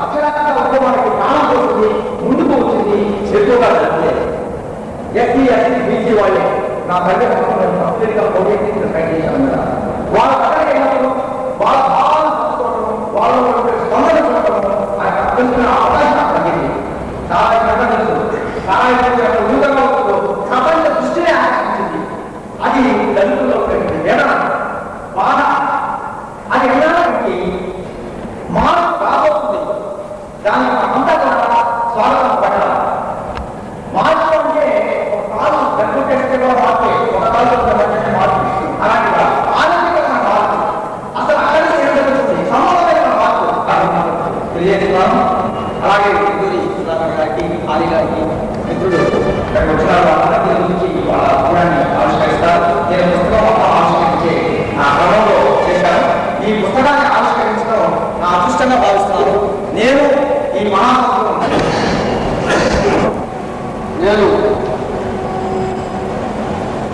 అక్షరాస్యత ఉద్యమానికి ప్రాణం పోతుంది, ముందుకు వచ్చింది ఎక్కువగా జరిగింది. ఎస్సీ ఎస్టీ బీసీ వాళ్ళే నా దగ్గర కంప్లీట్గా పోటీ ట్రై చేశాను కదా. వాళ్ళ దగ్గర అయినప్పుడు వాళ్ళ భావాలను పంచుకోవడం, వాళ్ళ స్పందన చూడటం ఆయనకు అర్థించిన అవకాశం నాకు తగ్గింది. చాలా ప్రకటిస్తూ చాలా ఉన్నతంగా ఉంటుందో ప్రపంచ దృష్టిని ఆకర్షించింది. అది దళితుల్లో వేదన, బాధ. అది ఎలాంటి మార్పు రాబోతుంది, దాన్ని మనమంతా కూడా స్వాగతం పడాలి. మార్పు అంటే ఒక కాలు గర్భకేస్తే కూడా మార్పు, ఒక కాలు మార్పు, అలాంటి ఆనందకరమైన మార్పు. అసలు అక్కడికి ఏం జరుగుతుంది, సంబంధమైన మార్పు తెలియజేస్తున్నాను. అలాగే గారికి ఆది గారికి మిత్రుడు ఇక్కడ వచ్చిన వాళ్ళందరి గురించి వాళ్ళ అభిప్రాయాన్ని ఆవిష్కరిస్తారు. నేను పుస్తకం ఆవిష్కరించే నా క్రమంలో చేశాను. ఈ పుస్తకాన్ని ఆవిష్కరించడం నా అదృష్టంగా భావిస్తున్నాను. నేను ఈ మహాసభలో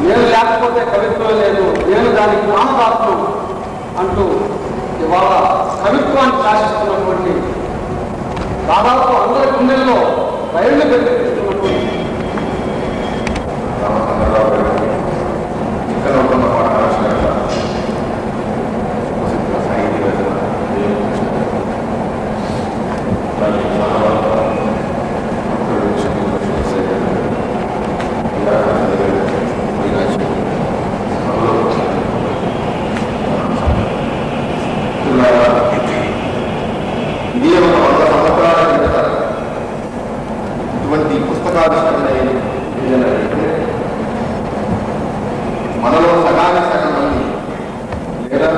నేను లేకపోతే కవిత్వం లేదు, నేను దానికి నామదాత్వం అంటూ ఇవాళ కవిత్వాన్ని శాసిస్తున్నటువంటి దాదాపు అందరి గుండెల్లో రైళ్లు పెట్టుకున్నటువంటి మనలో సగానికి సగం మంది లేదా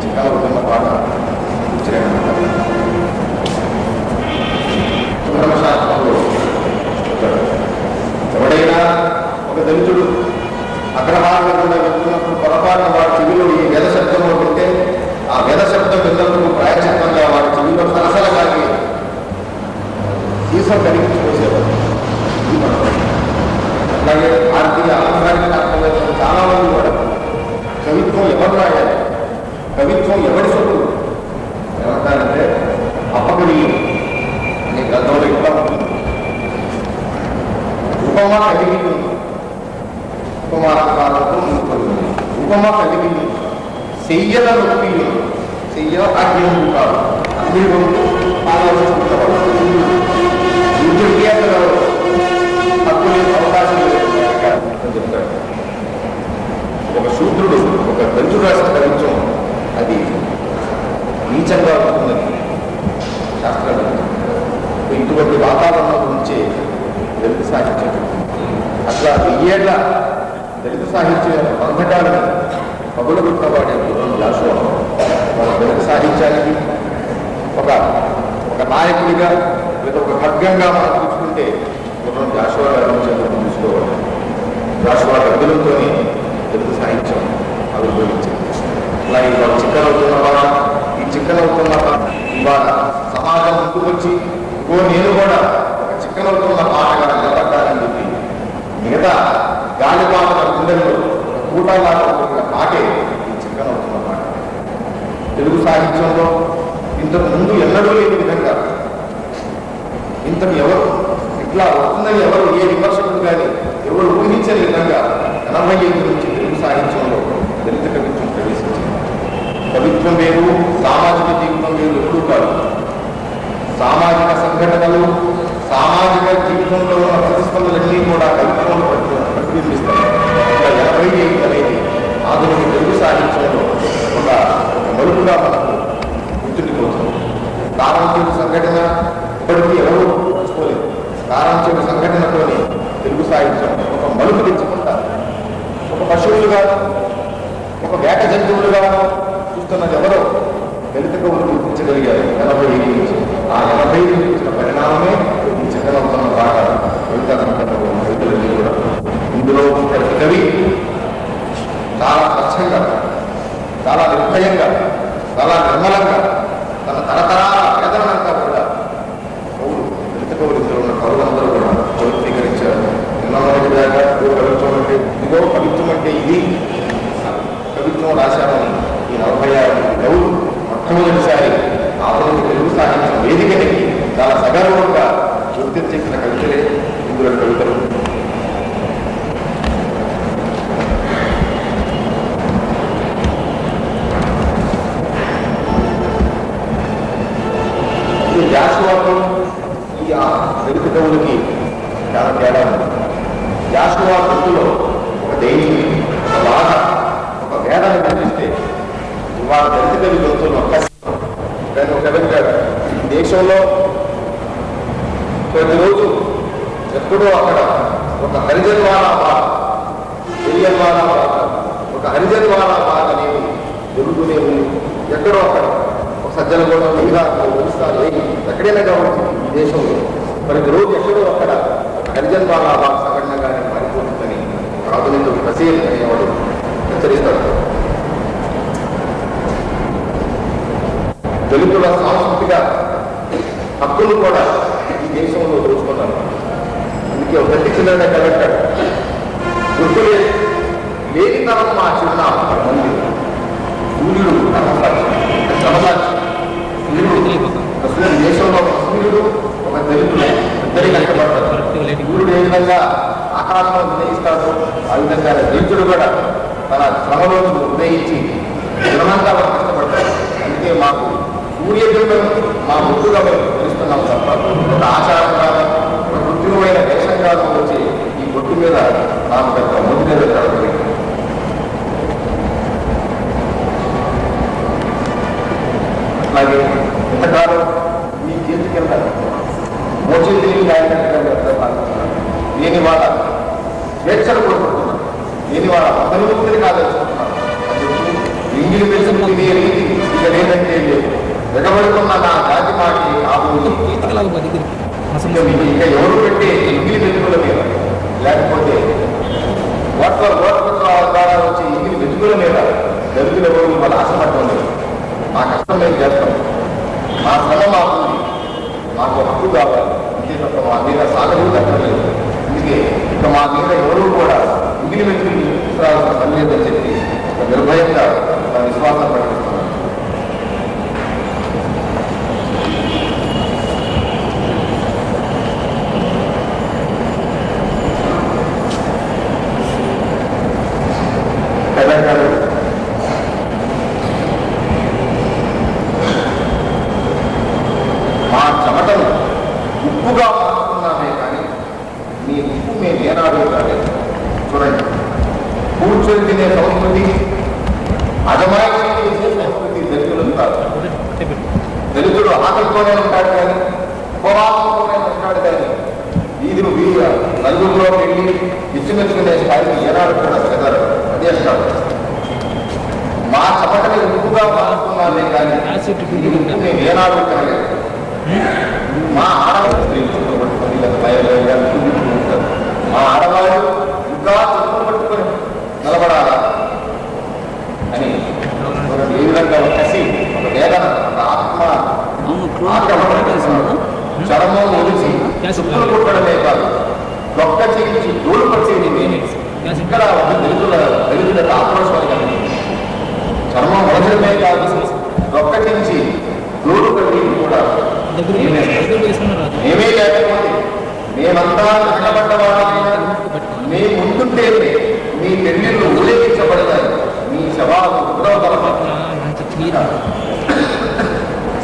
చిన్న పాట శాస్త్రంలో ఎవడైనా ఒక దళితుడు అగ్రహారంగా వెళ్తున్నప్పుడు పొరపాటున వాడి చెవిలో ఈ వేద శబ్దంలో ఉంటే ఆ వేద శబ్దం విన్నప్పుడు ప్రాయచిత్తంగా వాడి చెవిలో సరసలగాకి ఈశ్వరు కనిపించుకోసేవారు. అలాగే భారతీయ ఆంధ్రానికి అర్థమైన చాలా మంది కూడా కవిత్వం ఎవరు రాయాలి, కవిత్వం ఎవరి సొత్తు ఏమంటారంటే అప్పకుడి అనే గ్రంథంలో ఇట్లా ఉంటుంది. ఉపమా కలిగి ఉపమాకాలతో ఉంటుంది. ఉపమా కలిగి చెయ్యల నొప్పి, చెయ్యల ఆగ్రహం కాదు, అగ్నిలో హక్కులే అవకాశం చెప్తాడు. ఒక శూద్రుడు ఒక దళితుడు రాసిన కవిత్వం అది నీచంగా ఉంటుందని శాస్త్రాలు. ఇటువంటి వాతావరణం గురించే దళిత సాహిత్యం అట్లా 1000 ఏళ్ల దళిత సాహిత్య బంధకాలను పగులగొట్టినవాడే జాషువా. మన దళిత సాహిత్యానికి ఒక నాయకుడిగా లేదా ఒక ఖడ్గంగా మనం చూసుకుంటే పూర్వం జాషువా గారి నుంచి తీసుకోవాలి. జాషువా గద్దులతోనే దళిత సాహిత్యం ఆవిర్భవించింది. అలా ఇవాళ చిక్కనవుతున్న వాళ్ళ ఈ చిక్కనవుతున్న ఇవాళ సమాజం ముందుకు వచ్చి నేను కూడా ఒక చిక్కనవుతున్న పాటగా నిలబడ్డానని చెప్పి మిగతా గాలిపాటల గుండెల్లో కూటాలాగా ఉంటున్న పాటే ఈ చిక్కనవుతున్న పాట. తెలుగు సాహిత్యంలో ఇంతకు ముందు ఎన్నడూ లేని విధంగా ఇంతకు ఎవరు ఇట్లా వస్తుందని ఎవరు ఏ విమర్శకులు కానీ ఎవరు ఊహించని విధంగా 85 నుంచి తెలుగు సాహిత్యంలో దళిత కవిత్వం ప్రవేశించింది. కవిత్వం వేరు, సామాజిక జీవితం వేరు ఎప్పుడూ కాదు. సామాజిక సంఘటనలు, సామాజిక జీవితంలో ఉన్న ప్రతిస్పందనలన్నీ కూడా కవిత్వంలో ప్రతిబింబిస్తాయి. 85 అనేది ఆధునిక తెలుగు సాహిత్యంలో ఒక మలుపుగా మనకు గుర్తుండిపోతుంది. కారంచేడు సంఘటన ఇప్పటికీ ఎవరు మర్చిపోలేదు. కారంచేడు సంఘటనతోనే తెలుగు సాహిత్యం ఒక మలుపు తెచ్చుకుంటారు. ఒక పశువులుగా, ఒక వేట జంతువులుగా చూస్తున్నది ఎవరో దళిత కవులు గుర్తించగలిగారు 85 నుంచి. ఆ 85 నుంచి పరిణామమే ఈ చిక్కనవుతున్న పాట కవితా సంఘటనలో రైతులన్నీ కూడా. ఇందులో ప్రతి కవి చాలా స్వచ్ఛంగా, చాలా నిర్భయంగా, చాలా నిర్మలంగా తన తరతరాల వేదనంతా కూడా కవులు, దళిత కవులు ఇందులో ఉన్న కవులందరూ కూడా స్వీకరించారు. నిన్న మొదటి దాకా జాషువా వృత్తిలో ఒక దైవం, ఒక బాధ, ఒక వేదన కనిపిస్తే ఇవాళ దళిత కవి దొరుకుతున్న ఒక కవిగారు దేశంలో ప్రతిరోజు ఎక్కడో అక్కడ ఒక హరిజన్వాలా బాధ, తెలియన్వాలా బాధ, ఒక హరిజన్వాలా బాధ అనేది జరుగుతూనే ఉంది. ఎక్కడో అక్కడ ఒక సజ్జన కూడా ఒరిస్సాలు ఎక్కడైనా కావచ్చు ఈ దేశంలో ప్రతిరోజు ఎక్కడో అక్కడ హరిజన్వాలా బాధ సంఘటనగానే మారిపోతుందని ఆధునిక ప్రసీల్ అనేవాడు హెచ్చరిస్తాడు. దళితుల సాంస్కృతిక హక్కులు కూడా ఈ దేశంలో దోచుకున్నారు. అందుకే ఒక చిన్న కలెక్టర్ గుర్తులే లేనితనం మా చిరునామా మంది సూర్యుడు సమసాక్షి సూర్యుడు దేశంలో ఒక సూర్యుడు ఒక దళితులు ఇద్దరి కష్టపడతారు. సూర్యుడు ఏ విధంగా ఆకాశంలో ఉదయిస్తాడు ఆ విధంగా దళితుడు కూడా తన శ్రమలో ఉదయించి శ్రమంగా కష్టపడతారు. అందుకే మాకు సూర్యబింబం మా ముద్దుగా మేము తెలుస్తున్నాం తప్ప ఒక ఆచారం కాదు, ఒక కృత్రిమైన వేషం కాదు వచ్చి ఈ బొట్టు మీద నాకు పెద్ద ముందు మీద జరుగుతుంది. అలాగే ఇంతకాలం మీ చేతి కింద మోచేతి లేని వాళ్ళ స్వేచ్ఛను కోరుకుంటున్నాను, లేని వాళ్ళ అభివృద్ధిని కాదలుచుకుంటున్నాను. ఇంగిలి పెంచుకుని రీతి ఇక లేదంటే లేదు. వెగబడుతున్న నా జాతి మాటి ఇంకా ఎవరు పెట్టే ఇంగిలి వెతుకుల మీద లేకపోతే ఓట్ల ద్వారా వచ్చే ఇంగిలి వెతుకుల మీద దళితుల ఎవరు వాళ్ళ ఆశపడటం లేదు. మా కష్టం మేము చేస్తాం, మా శ్రమ మాకు హక్కు కావాలి, ఇంకే తప్ప మా మీద సాగలేదు దక్కలేదు. అందుకే ఇక మా మీద ఎవరు కూడా ఇంగిలి వెతుకులు తీసుకురావాల్సిన పని లేదని చెప్పి నిర్భయంగా నా విశ్వాసం ప్రకటిస్తున్నాను. మా చెమటను ఉప్పుగా మార్చుకున్నామే కానీ మీ ఉప్పు మేము ఏనాడు కాలేదు. చూడండి, కూర్చొని తినే సంస్కృతి, అజమాయిషీ చేసే సంస్కృతి దళితులు ఉంటారు. దళితుడు ఆకలితోనే ఉంటాడు కానీ ఉపవాసంతోనే ఉంటాడు కానీ వీధులు నలుగురిలో వెళ్ళి ఇచ్చిమెచ్చుకునే స్థాయికి ఏనాడు కూడా పెడతారు. అదే అంటారు, మా చపటని ఉప్పుగా మార్చుకున్నామే కానీ మేము ఏనాడు కనలేదు. మా ఆడవాళ్ళు మా ఆడవాళ్ళు ఇంకా చెప్పులు పట్టుకొని నిలబడాలా అని ఏ విధంగా ఒక కసి, ఒక వేదన, ఒక ఆత్మ చర్మం ఒలిచి చుక్కలు కొట్టడమే కాదు, దొక్క చేయించి దూడు పరిచేది ఇక్కడ ఒక దళితుల ఆక్రోషాలు కలిగి చర్మం ఒలచడమే కాదు, దొక్క చేయించి దూడు కట్టి కూడా మేమే లేకపోతే మేమంతా వెనకబడ్డవాళ్ళైనా మీ ముందుంటే మీ పెళ్లిళ్ళు ఊరేగించబడతాయి, మీ శవాలు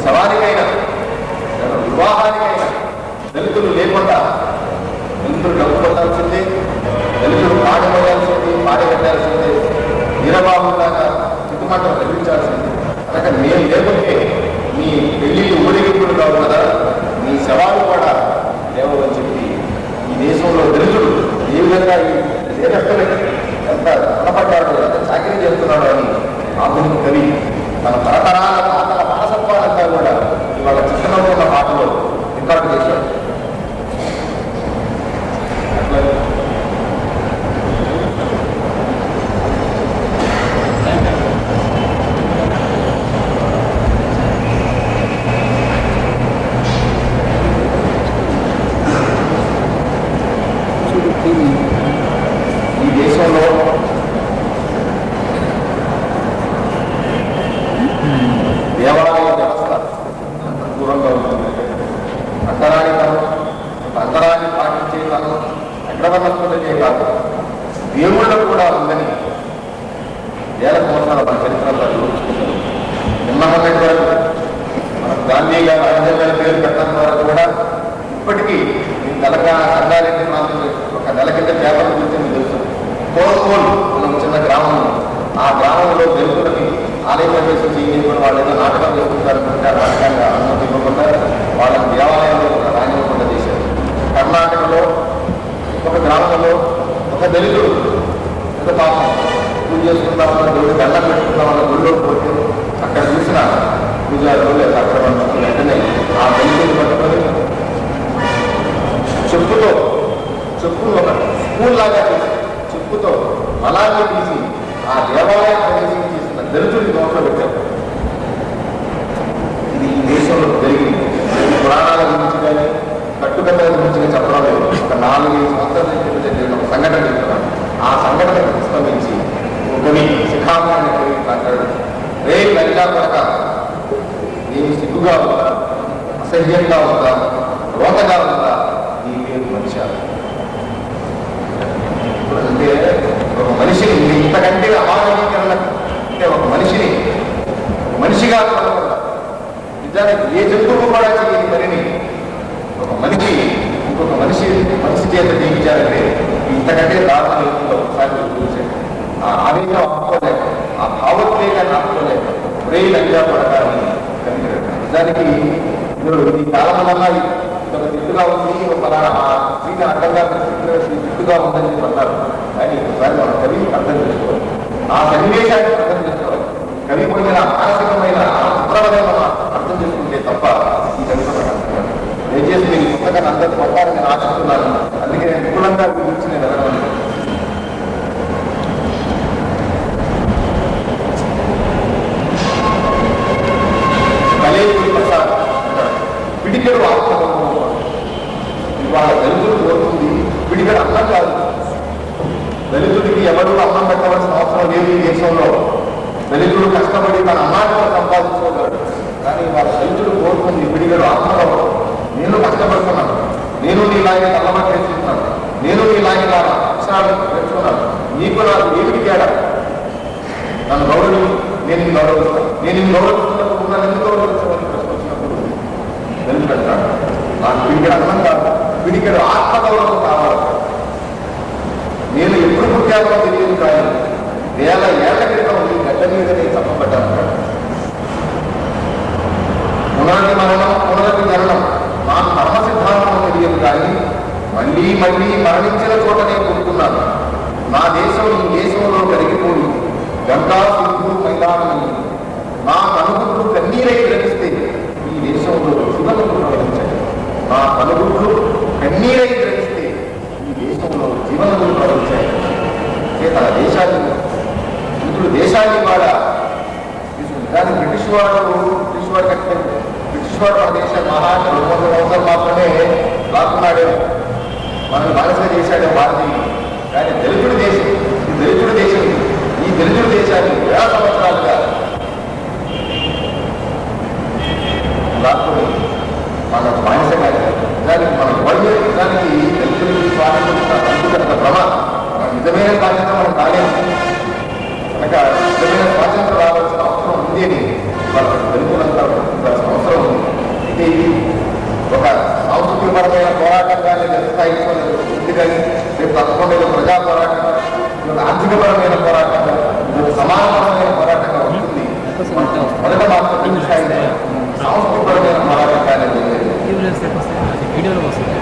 శవానికైనా వివాహానికైనా దళితులు లేకుండా దళితులు డబ్బు కొట్టాల్సిందే, దళితులు పాడబోయాల్సిందే, పాడగట్టాల్సిందే, వీరబాబులాగా చిట్టుమంటలు కల్పించాల్సిందే. అలాగే మేము లేకుంటే మీ పెళ్లిళ్ళు ఊరేగింపులు కావు కదా, మీ శవాలు కూడా లేవని చెప్పి ఈ దేశంలో దళితుడు ఏ విధంగా ఈ దేశస్తులకి ఎంత కనపడ్డాడు, ఎంత చాకరీ చేస్తున్నాడు అని ఆధునిక కవి తన తరతరాల తాతల మనసత్వాలంతా కూడా ఇవాళ చిత్తనంలో ఉన్న పాటలో రికార్డు చేశాడు. ఈ దేశంలో దేవాలయ వ్యవస్థ ఎంత దూరంగా ఉంటుంది. అంతరాన్ని పాటించే కాదు, అగ్రవర్ణకులకే కాదు, దేవుళ్ళకు కూడా ఉందని వేల సంవత్సరాల మన చరిత్రలో చూసుకుంటారు. నిమ్మహమ్మడి వరకు మన గాంధీ గారు అంజల్ పేరు పెట్టడం వరకు కూడా ఇప్పటికీ తెలంగాణ సంగారెడ్డి ప్రాంతంలో ఒక నెల కింద పేపర్ దళితులకి ఆలయ ప్రవేశం చేయకుండా వాళ్ళు ఏదో నాటకం చేసుకుంటారనుకుంటే ఆ నాటకాన్ని అనుమతి ఇవ్వకుండా వాళ్ళని దేవాలయంలో రానివ్వకుండా చేశారు. కర్ణాటకలో ఒక గ్రామంలో ఒక దళితుడు ఏదో పాపం పూజ చేసుకుందామన్న దేవుడికి దండం పెట్టుకుందామన్న గుడిలోకి పోతే అక్కడ చూసిన పూజారులు లేదా అక్కడ వెంటనే ఆ దళితులు పట్టుకొని చెప్పును ఒక స్కూల్ లాగా చేసి చెప్పుతో అలాగే తీసి ఆ దేవాలయం ప్రవేశం చేసిన దళితుడి నోట్లో పెట్టారు. ఇది ఈ దేశంలో జరిగింది. పురాణాల గురించి కానీ కట్టుకథల గురించి కానీ చెప్పడం లేదు. ఒక 4-5 సంవత్సరాల నుంచి జరిగిన ఒక సంఘటన చెప్తున్నాను. ఆ సంఘటన ప్రస్తావించి కొన్ని శిఖామణి మాట్లాడు. రే లలితా కొరక ఏమి సిగ్గుగా ఉందా, అసహ్యంగా ఉందా, రోతగా ఉందా, ఈ పేరు మనిషి అంటే ఒక మనిషిని ఇంతకంటే అమానవీకరణ అంటే ఒక మనిషిని మనిషిగా నిజానికి ఏ జంతువు కూడా చేయని పనిని ఒక మనిషి ఇంకొక మనిషి చేత జీవించాలంటే ఇంతకంటే దారుణంలో ఒకసారి చూసాడు. ఆ ఆవేశం ఆపుకోలేక, ఆ భావోద్వేగాన్ని ఆపుకోలేక ఒరే లంగా పడకాలని కనిపించారు. నిజానికి ఈ కాలం వల్ల ఒక దిట్టుగా ఉంది, ఒక స్త్రీని అడ్డంగా దిట్టుగా ఉందని చెప్పన్నారు. కానీ ఒకసారి మన కవి అర్థం చేసుకోవాలి, ఆ సన్నివేశాన్ని అర్థం చేసుకోవాలి. కవి పొందిన మానసికమైన ఉత్తరమైన అర్థం చేసుకుంటే తప్ప ఈ కవిత దయచేసి మీరు పుస్తకాన్ని అందరూ పొందాలని నేను ఆశిస్తున్నాను. అందుకే నేను విపులంగా గురించి నేను వెళ్ళడం పిడికెడు ఆత్మగౌరవం. ఇవాళ దళితుడు కోరుతుంది పిడికెడు అన్నం కాదు. దళితుడికి ఎవరు అన్నం పెట్టవలసిన అవసరం లేదు ఈ దేశంలో. దళితుడు కష్టపడి తన అన్నాన్ని సంపాదించుకోగలడు. కానీ వాళ్ళ దళితుడు కోరుతుంది పిడికెడు ఆత్మగౌరవం. నేను కష్టపడుతున్నాను, నేను నీలాగే నల్లబట్టి వేసుకుంటున్నాను, నేను నీలాగే నా అక్షరాలు నేర్చుకున్నాను, నీకు నాకు ఏమిటి తేడా? నన్ను గౌరవం, నేను నిన్ను గౌరవిస్తాను, నేను నిన్ను గౌరవిస్తున్నప్పుడు నన్ను ఎందుకు గౌరవించమని ప్రశ్న వచ్చినప్పుడు దళితుడంటాడు నాకు పిడికెడు అన్నం కాదు, పిడికెడు ఆత్మగౌరవం కావాలి. నేను ఎప్పుడు పుట్టానో తెలియదు, కానీ 1000 ఏళ్ల క్రితం ఈ గడ్డ మీద నేను తప్పబడ్డాను. పునరటి మరణం, పునరటి జననం నాకు కర్మ సిద్ధాంతం తెలియదు, కానీ మళ్ళీ మరణించిన చోట నేను పుట్టుకున్నాను. నా దేశం ఈ దేశంలో కరిగిపోయి గంగా సింధు మైదానమైంది. నా కనుగుడ్లు కన్నీరై గ్రహిస్తే ఈ దేశంలో జీవనములు ప్రవహించాయి. నా కనుగుడ్లు కన్నీరై గ్రహిస్తే ఈ దేశంలో జీవనములు ప్రవహించాయి. తన దేశాన్ని మిత్రుడు దేశాన్ని కూడా దాన్ని బ్రిటిష్ వాడు కట్టిన బ్రిటిష్ వాడు మన దేశాన్ని 200 సంవత్సరాలు మాత్రమే లాక్కున్నాడే, మనల్ని బానిసగా చేశాడే భారతీయులు. కానీ దళితుడి దేశం, ఈ దళితుడి దేశం, ఈ దళితుడి దేశాన్ని 1000 సంవత్సరాలుగా లాక్కుని మన బానిసగా దానికి మన నిజానికి దళితుడి స్వాతంత్ర ప్రమాదం. మన నిజమైన స్వాతంత్రం మనం కాలేదు కనుక నిజమైన స్వాతంత్రం రావాల్సిన అవసరం ఉంది అని వాళ్ళ దళితులంతా గుర్తించాల్సిన అవసరం ఉంది. అయితే ఇది ఒక సాంస్కృతికపరమైన పోరాటంగా స్థాయి కానీ రేపు తప్పకుండా ప్రజా పోరాటంగా, ఆర్థికపరమైన పోరాటంగా, సమానపరమైన పోరాటంగా ఉంటుంది. మొదట మాత్రం సాంస్కృతికపరమైన పోరాటంగానే వీడియోలో వస్తుంది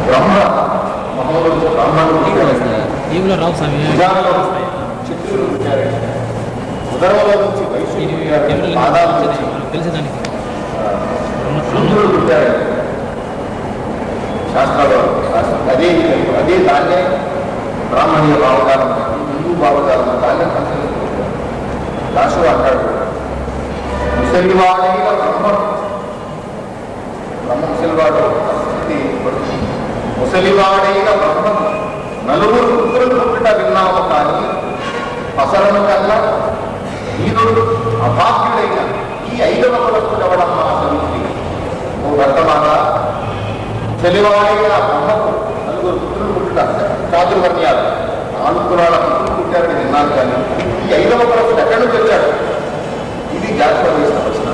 బ్రహ్మ మహోదయ బ్రహ్మాండ రావు స్వామి చెట్లు ఉదరంలో నుంచి వయసు పాదాల నుంచి తెలిసేదానికి సూర్యుడు పుట్టారు శాస్త్రాలు. అదే దాన్నే బ్రాహ్మణీయ భావకాలం, హిందూ భావకాలం దాన్నే దాసు అంటాడు. ముసలివాడైన బ్రహ్మ ముసలివాడు ముసలివాడైన బ్రహ్మం నలుగురు పుత్రులు పుట్టుట విన్నాము, కానీ పసరను కన్నా ఈనుడు అభాగ్యుడైన ఈ 5వ కులకు ఎవడమ్మా అసలు ఓ వర్తమాన చెలివాడైన బ్రహ్మకు నలుగురు పుత్రులు పుట్టుట చాతుర్వర్ణ్యాలు 4 కులాల పుత్రులు పుట్టారని విన్నాను, కానీ ఈ 5వ కులకు ఎక్కడి నుంచి వచ్చాడు? ఇది జాతీయ వేసిన ప్రశ్న.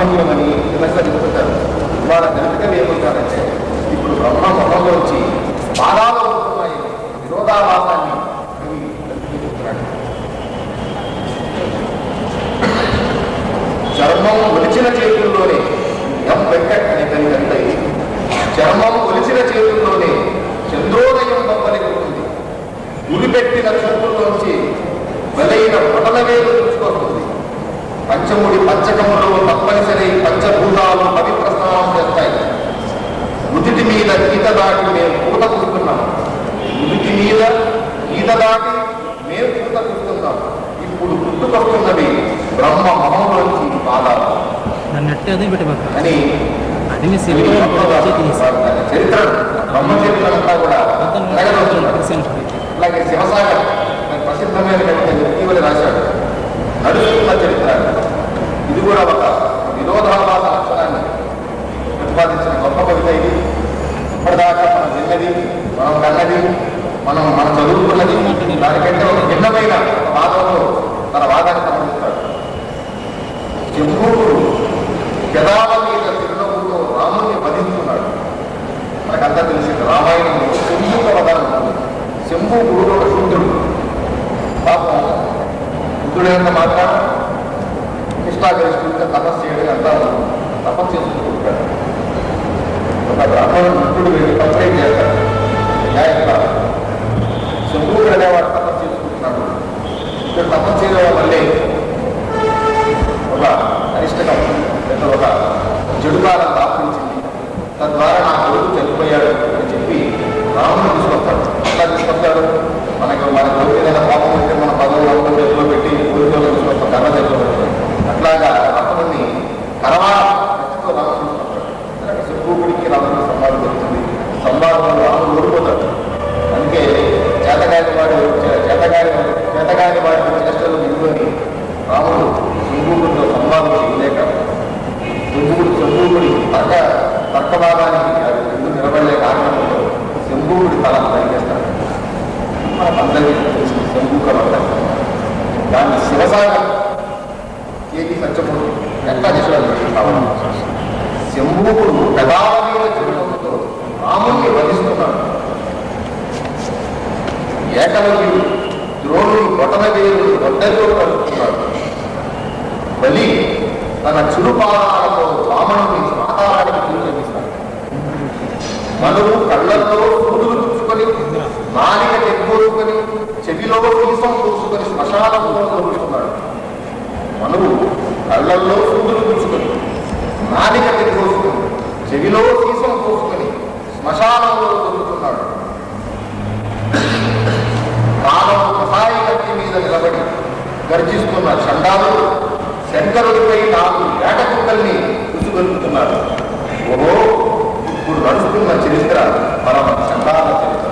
రామలింగమని విమర్శించుకుంటారు. ఇవాళ గణితకవి ఏమంటారంటే ఇప్పుడు బ్రహ్మ మొహంలోంచి పాదాలు ఉంటున్నాయి విరోధాభాసాన్ని చెప్తున్నాడు. చర్మం ఒలిచిన చేతుల్లోనే ఎం వెంకట్ అనే కవి అంటే చర్మం ఒలిచిన చేతుల్లోనే చంద్రోదయం పంపలిగుతుంది. ఉరిపెట్టిన చేతుల్లోంచి బలైన బొటనవేలు చూసుకొస్తుంది. పంచముడి పంచకములు తప్పనిసరి పంచభూతాలు పవిత్ర స్నానం చేస్తాయి. నుదిటి మీద ఈత దాటి మేము పూత కూస్తున్నాం. నుదిటి మీద ఈత దాటి మేము పూత కూస్తున్నాం. ఇప్పుడు గుర్తుకొస్తున్నవి బ్రహ్మ మహంలోంచి పాదాలు అని చరిత్ర బ్రహ్మ చరిత్ర అంతా కూడా అలాగే శివసాగర్ ప్రసిద్ధమైన ఇటీవల రాశాడు నడుస్తున్న చరిత్ర. ఇది కూడా ఒక విరోధాభాస లక్షణాన్ని ప్రతిపాదించిన గొప్ప కవిత. ఇది ఇప్పటిదాకా మనం విన్నది, మనం కన్నది, మనం చదువుకున్నది దానికంటే ఒక భిన్నమైన వాదంలో తన వాదాన్ని సమర్పిస్తాడు. శంభూకుడు పెదాల మీద చిరునవ్వుతో రాముణ్ణి వధిస్తున్నాడు. మనకంతా తెలిసింది రామాయణంలో శంభూక వదనం. శంభూకుడు ఒక శూద్రుడు. పాపం శుద్ధుడైనంత మాత్రం నిష్ఠాగరిష్ఠుడిగా తపస్సు చేయడం అంతా తపస్సు చేసుకుంటాడు. ఒక బ్రాహ్మణుడు శుద్ధుడు వెళ్ళి కంప్లైంట్ చేస్తాడు. న్యాయంగా శంభూకుడు అనేవాడు తపస్సు చేసుకుంటున్నాడు. ఇక్కడ తపస్సు చేయడం వల్లే ఒక అరిష్టకం లేదా ఒక చెడుకాలం దాపించింది. తద్వారా నా కొడుకు చనిపోయాడు అని చెప్పి రాముడు తీసుకొస్తాడు. అట్లా తీసుకొస్తాడు. మన కోరికైనా పాపం ఉంటే మన పదవులు చేతిలో పెట్టి కోరికలో తీసుకొస్తాం, కర్ర చేతిలో పెడతాం. అట్లాగా రాముడిని కరవాతో రాముడు తీసుకొస్తాడు. శంభూకుడికి రాముడికి సంవాదం జరుగుతుంది. సంవాదంలో రాముడు ఓడిపోతాడు. అందుకే చేతగాని వాడి చేష్టలు నిలువని రాముడు శంభూకుడితో సంవాదం చేయలేక శంభూకుడి తర్కవాదానికి అది ఎందుకు నిలబడలే కారణంలో శంభూకుడి తల పనిచేస్తాడు. అందరికీ తెలిసిన శంభూక వర్తం. దాన్ని శివసాగర్ కేకి సత్యమూర్తి ఎట్లా చేసేవాళ్ళు. శంభూకుడు పెదాల మీద చిరునవ్వుతో రాముణ్ణి వధిస్తున్నాడు. ఏకలవ్యుడు ద్రోణుడు బొటనవేలు వడ్డతో కలుపుతున్నాడు. బలి తన చురుపాదాలతో వామనుని పాతాళానికి చూపిస్తాడు. మనువు కళ్ళల్లో సూదులు చూసుకొని నాలిక తెగ్గోసుకొని చెవిలో సీసం చూసుకొని శ్మశానంలో దొరుకుతున్నాడు. మనువు కళ్ళల్లో సూదులు చూసుకొని నాలిక తెగ్గోసుకొని చెవిలో సీసం చూసుకొని శ్మశానంలో దొరుకుతున్నాడు. కాలం కసాయి కత్తి మీద నిలబడి గర్జిస్తున్న చండాలుడు శంకరుడిపై 4 ఏట కుక్కల్ని రుచిగొలుపుతున్నాడు. ఓహో, ఇప్పుడు నడుస్తున్న చరిత్ర పరమ చండాల చరిత్ర.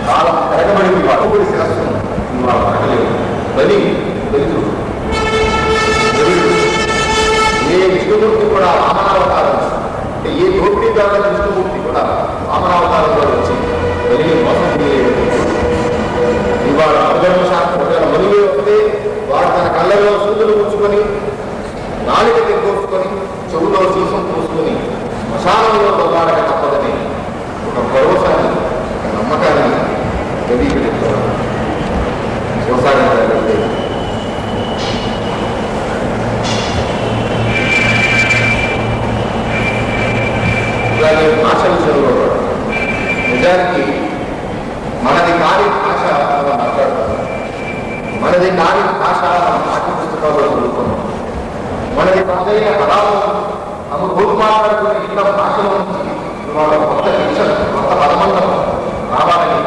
కాలం తిరగబడింది. అటుబడి శిరస్సును ఇవాళ పడగలేదు. బలి తెలుసు. ఏ విష్ణుమూర్తి కూడా వామనావతారం, అంటే ఏ దోపిడీదారుల విష్ణుమూర్తి కూడా వామనావతారంలో వచ్చి బలి మోసం చేయలేదు. ఇవాళ అధర్మ శాస్త్రం బలిగే వస్తే వాడు తన కళ్ళలో సూదులు కూర్చుకొని నాలుక తెగ్గోసుకొని చెవులో సీసం పూసుకొని శ్మశానంలో పొగాడక తప్పదని ఒక భరోసాన్ని, ఒక నమ్మకాన్ని తెలియజేస్తారు. శివసాగర్ ఇలాగే భాష విషయంలో నిజానికి మనది కాని భాష మాట్లాడతారు. మనది కాని భాష పాఠ్య పుస్తకాల్లో చదువుతున్నాం. మనది కాదైన పదాలు భూమి మాట్లాడుకునే ఇతర భాషలో నుంచి ఇవాళ కొత్త శిక్షణ, కొత్త పదబంధం రావాలని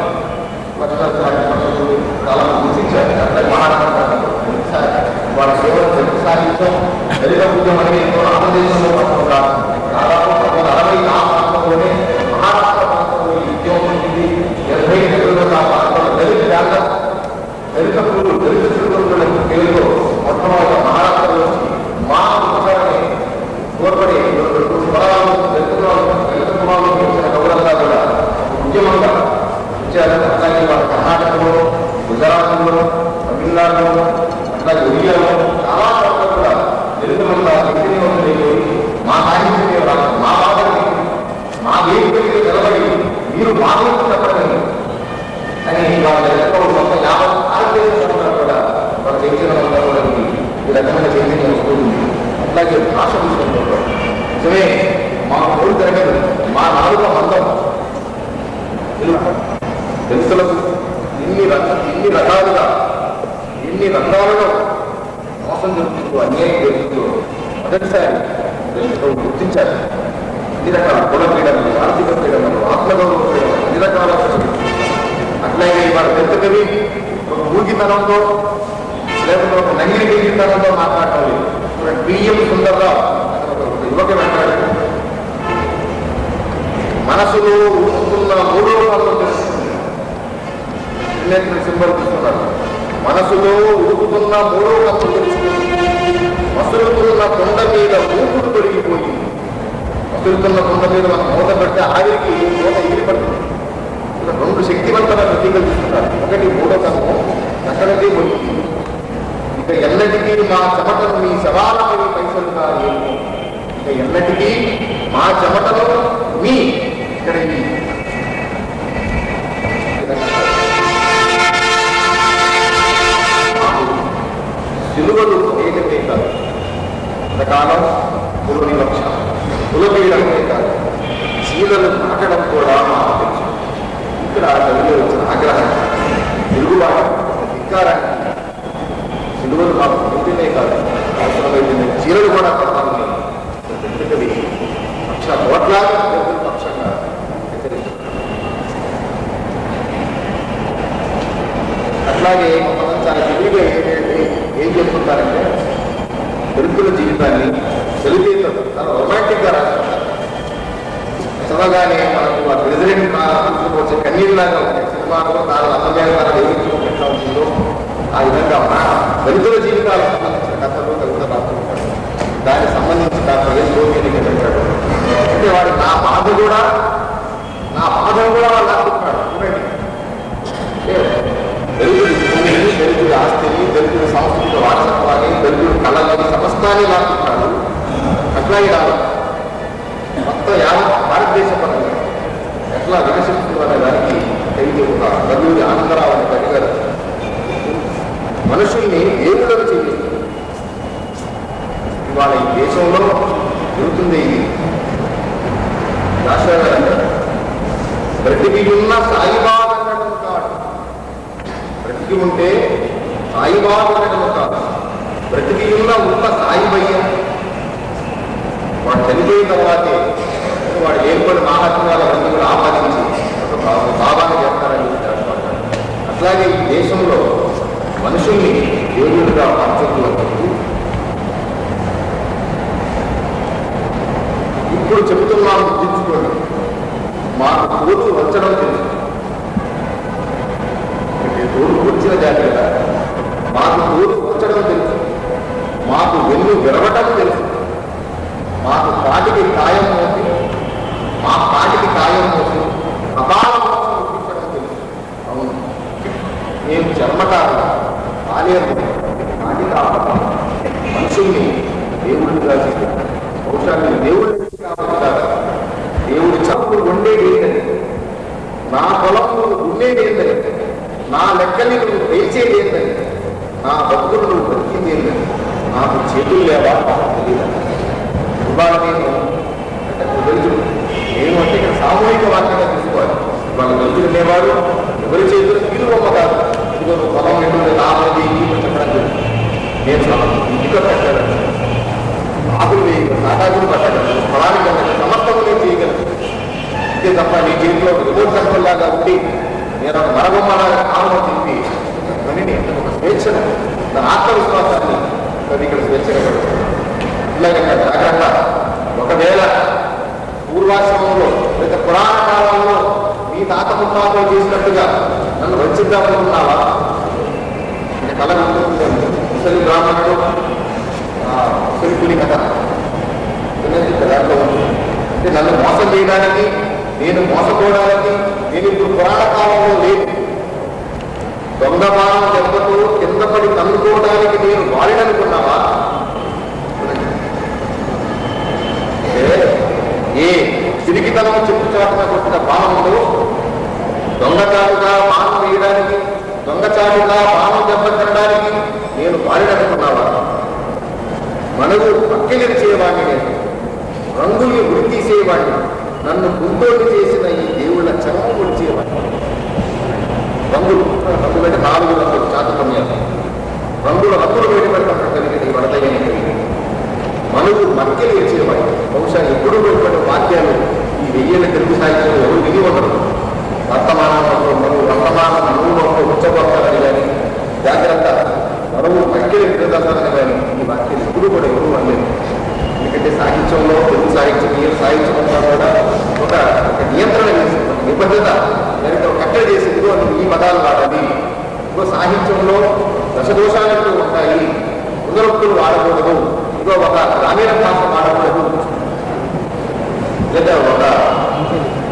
చాలా సూచించారు. అట్లా మహారాష్ట్ర వాళ్ళ కేవలం తెలుగు సాహిత్యం, దళిత ఉద్యమం అనేది ఆంధ్రదేశంలో పట్టణం కాదు. దాదాపు 1960 ఆ ప్రాంతంలోనే మహారాష్ట్ర ప్రాంతంలో ఈ ఉద్యమం ఉంటుంది. 80 ఆ ప్రాంతంలో దళిత పురుగు, దళిత చిరుకుల పేరులో మొట్టమొదటి మహారాష్ట్రలో మా ఉపచారని తోడ్పడి దళిత కుమారులు ఇచ్చిన గౌరవంగా కూడా ఉద్యమంగా ఇచ్చారు. అట్లాగే వాళ్ళ కర్ణాటకలో, గుజరాత్లో, తమిళనాడులో, అట్లాగే ఒడియాలో చాలా చోట్ల కూడా దళిత జీవితం మా సాహిత్యం మా బాధని మా వేదికలు నిలబడి మీరు బాధలు చెప్పడం అని వాళ్ళ మొత్తం యాభై భారతదేశంలో కూడా వాళ్ళ చైతన్యంలో కూడా ఈ రకమైన చైతన్యం వస్తుంది. అట్లాగే భాష విషయంలో కూడా నిజమే మా కోరి తరగతి మా నాలుగో మందం తెలుసులకు ఇన్ని రకాలుగా ఎన్ని రంగాలలో మోసం జరుగుతుందో అన్యాయం జరుగుతుందో మొదటిసారి గుర్తించారు. అన్ని రకాల కుల పీడనలు, ఆర్థిక పీడనలు, ఆత్మగౌరవ పీడనలు, అన్ని రకాల. అట్లాగే వాళ్ళ పెద్ద కవి ఒక ఊగితనంతో లేకపోతే ఒక నంగిరి గిరితనంతో మాట్లాడటం లేదు. బియ్యం సుందరరావు ఒక యువక వెంటాడు మనసులో ఊరుకున్న మూడో పనులు తెలుస్తుంది. సింబల్ చూస్తున్నారు. మనసులో ఉడుకుతున్న మూడో పనులు తెలుస్తుంది. మసులుతున్న కొండ మీద ఊపుడు తొలగిపోయింది. మసులుతున్న కొండ మీద మనం మూత పెడితే ఆవిరికి మూత ఎగిరిపడుతుంది. రెండు శక్తివంతమైన ప్రతీకలు చూస్తున్నారు. ఒకటి మూడో కన్ను అక్కడదే పోయింది. ఇక ఎన్నటికీ మా చెమటను మీ సవాలపై పైసలుగా ఏమో. ఇక ఎన్నటికీ మా చెమటను మీ ఇక్కడ సిలువలు ఏదైతే కాదు అంతకాలం గురుని పక్ష కులపీయడమే కాదు చీలలు నాటడం కూడా మాకు తెలుసు. ఇక్కడ తెలుగులో వచ్చిన ఆగ్రహం తెలుగువాడు ధిక్కారానికి సిలువలు మాకు పూర్తినే కాదు అవసరమైతే చీలలు కూడా పడతామని ఎందుకవి పక్ష కోట్లాది పక్షంగా అట్లాగే మనం చాలా తెలివిగా ఏం చెప్తుంటారంటే దళితుల జీవితాన్ని దళితులు చాలా రొమాంటిక్ గా రాసుకుంటారు. చదవగానే మనకు ఆ ప్రెసిడెంట్ వచ్చే కన్నీళ్ళలాగా ఉంటాయి. సినిమాలో తాను అందమైన తన ఎట్లా ఉంటుందో ఆ విధంగా దళితుల జీవితాలకు సంబంధించిన కథలు కవిత రాసుకుంటారు. దానికి సంబంధించి డాక్టర్ పెట్టాడు. అంటే వాడు నా బాధను కూడా వాడు రాసుకుంటున్నాడు. చూడండి, దళితుడి భూమిని, దళితుడి ఆస్తిని, దళితుడి సాంస్కృతిక వారసత్వాన్ని, దళితుడి కళని, సమస్తాన్ని రాసుకుంటాడు. అట్లాగే రాదు మొత్తం భారతదేశ పరంగా ఎట్లా వికసిస్తుందనే దానికి తెలియదు. ఒక గదువుడి ఆనందరావు అనే కవి గారు మనుషుల్ని దేవుళ్ళకు చేయిస్తుంది. ఇవాళ ఈ దేశంలో జరుగుతుంది ఇది. రాష్ట్ర బ్రతికి ఉన్న సాయిబాబా అనడం కాదు, బ్రతికి ఉంటే సాయిబాబా అనడం కాదు, బ్రతికి ఉన్న సాయిబయ్యం. వాడు చనిపోయిన తర్వాతే వాడు ఏర్పడి మహాత్మ్యాల బంధువులు ఆపాదించి ఒక భావాన్ని చేస్తారని చెప్పారు. అట్లాగే ఈ దేశంలో మనుషుల్ని దేవుడుగా మార్చుకున్నందుకు ఇప్పుడు చెబుతున్నాము, గుర్తించుకోండి. మాకు తోడు వచ్చడం తెలుసు. తోడు వచ్చిన జాగ్రత్త. మాకు తోడు వచ్చడం తెలుసు. మాకు వెన్ను విరవటం తెలుసు. మాకు కాటికి కాయం మోసి, మా కాటికి కాయం మోసి అకాల మోసం ఒప్పించడం తెలుసు. అవును, మేము చర్మకారు ఆలయం కాటి కావట మనుషుల్ని దేవుడిగా చేయాలి. బహుశా మీరు దేవుడి కావాలి. దేవుడి చప్పుడు ఉండేది ఏంటని, నా పొలం నువ్వు ఉండేది ఏంటని, నా లెక్కని నువ్వు వేసేది ఏంటని, నా భక్తులు నువ్వు బతికింది ఏంటని, నాకు చేతులు లేవా తెలియదు. ఇవాళ నేను అంటే ఇక్కడ సామూహిక వాక్యంగా తీసుకోవాలి. ఇవాళ దళితులు అనేవాడు ఎవరి చేతులు కీలుబొమ్మ కాదు. ఇదిగో నువ్వు పొలం ఏంటంటే నాది చెప్పడం జరుగుతుంది. నేను ఇంటికి పెట్టాను, ఆకులు వేయగలను, నాటాకులు పట్టగలను, పొలానికి వెళ్ళగలను, సమర్థము నేను చేయగలను. అంతే తప్ప నీ చేతిలో రిమోట్ కంట్రోల్ లాగా ఉండి నేను ఒక మరబొమ్మలాగా కారణం చెప్పి అని ఒక స్వేచ్ఛను, తన ఆత్మవిశ్వాసాన్ని అది ఇక్కడ స్వేచ్ఛగా పెడతాను. ఇలాగే జాగ్రత్త. ఒకవేళ పూర్వాశ్రమంలో లేదా పురాణ కాలంలో మీ తాత ముత్తాతలు చేసినట్టుగా నన్ను వంచిద్దామనుకున్నావా? అంటే కళ గుర్తుంటుంది. ముసలి బ్రాహ్మణుడు ముసలి పులి కథ దాంట్లో అంటే నన్ను మోసం చేయడానికి, నేను మోసపోవడానికి నేను ఇప్పుడు పురాణ కాలంలో లేదు. దొంగమానం దెబ్బతో కింద పడి తన్నుకోవడానికి నేను వాడిననుకున్నావా? మంచితనం చెప్పుచాటుగా కొట్టిన బాణంలో దొంగచాటుగా బాణం వేయడానికి, దొంగచాటుగా బాణం దెబ్బతినడానికి నేను బారిననుకున్నావా? మనకు పక్కిలిరిచేవాడిని నేను, రంగుల్ని ఉరి తీసేవాడిని, నన్ను గుంటోటి చేసిన ఈ దేవుళ్ళ చర్మం ఉడిచేవాడిని. రంగులు రంగులంటే 4 రంగులు చాతుర్యాలు, రంగులు బయటపడటం కలిగిన ఈ వడదయ్యని కలిగి మనకు మక్కిలు ఇచ్చేవాడు. బహుశా ఎప్పుడు బయటపడిన వాక్యాలు ఈ 1000 తెలుగు సాహిత్యంలో ఎవరు విని ఉండరు. వర్తమానంలో మనవులో ఉచ్చబోతారని కానీ, జాగ్రత్త మనవు మక్కిలు ఎదురుదాలని కానీ ఈ వాక్యాలు ఎప్పుడు కూడా ఎవరు అనలేదు. ఎందుకంటే సాహిత్యంలో తెలుగు సాహిత్యం ఏ సాహిత్యం అంతా కూడా ఒక నియంత్రణ చేసి, ఒక నిబద్ధత, లేకపోతే ఒక కట్టడి చేసి ఇదిగో ఈ పదాలు వాడాలి, ఇదిగో సాహిత్యంలో దశదోషాలు ఉంటాయి, పునరుక్తులు వాడకూడదు, ఇదిగో ఒక గ్రామీణ భాష వాడకూడదు, లేదా ఒక